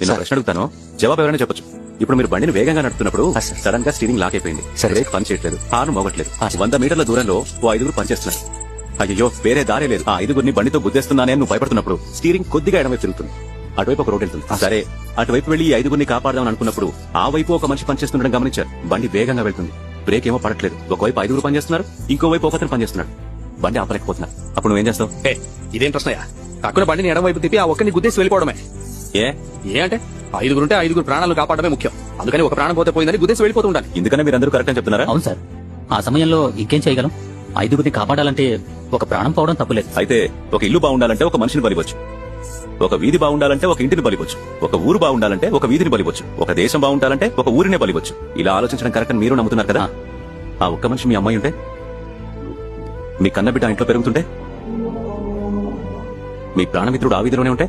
నేను ప్రశ్న అడుగుతాను, జవాబు ఎవరైనా చెప్పొచ్చు. ఇప్పుడు మీరు బండిని వేగంగా నడుపుతున్నప్పుడు సడన్ గా స్టీరింగ్ లాక్ అయిపోయింది, బ్రేక్ పని చేయట్లేదు, హార్న్ మోగట్లేదు. 100 మీటర్ల దూరంలో ఓ 5 పనిచేస్తున్నారు. అయ్యో వేరే దారే లేదు, ఆ 5 బండితో గుద్దేస్తున్నానే నువ్వు భయపడుతున్నప్పుడు స్టీరింగ్ కొద్దిగా ఎడమవైపు తిరుగుతుంది, అటువైపు ఒక రోడ్ వెళ్తుంది. సరే, అటువైపు వెళ్లి ఈ 5 కాపాడదామని అనుకున్నప్పుడు ఆ వైపు ఒక మనిషి పనిచేస్తుండడం గమనించారు. బండి వేగంగా వెళ్తుంది, బ్రేక్ ఏమో పడట్లేదు. ఒకవైపు 5 పనిచేస్తున్నారు, ఇంకోవైపు ఒకతను పనిచేస్తున్నాడు. బండి ఆపలేకపోతున్నారు. అప్పుడు నువ్వేం చేస్తావు? ఇదేం ప్రశ్నయా? అక్కడ బండిని ఎడమ వైపు తిప్పి ఆ ఒక్కరిని గుద్దేసి వెళ్ళిపోవడమే. ఏ అంటే 5 ఉంటే 5 ప్రాణాలు కాపాడమే ముఖ్యం. అందుకని ఒక ప్రాణం పోతే పోయిందని గుద్దేసి వెళ్ళిపోతూ ఉండాలి. ఎందుకనే మీరందరూ కరెక్ట్ అని చెప్తున్నారా? అవును సార్, ఆ సమయంలో ఇంకేం చేయగలం? 5 కాపాడాలంటే ఒక ప్రాణం పోవడం తప్పులేదు. అయితే ఒక ఇల్లు బాగుండాలంటే ఒక మనిషిని బలివచ్చు, ఒక వీధి బాగుండాలంటే ఒక ఇంటిని బలివచ్చు, ఒక ఊరు బాగుండాలంటే ఒక వీధిని బలివచ్చు, ఒక దేశం బాగుండాలంటే ఒక ఊరినే బలివచ్చు. ఇలా ఆలోచించడం కరెక్ట్ అని మీరు నమ్ముతున్నారు కదా? ఆ ఒక్క మనిషి మీ అమ్మాయి ఉంటే, మీ కన్నబిడ్డ ఇంట్లో పెరుగుతుంటే, మీ ప్రాణమిత్రుడు ఆ వీధిలోనే ఉంటే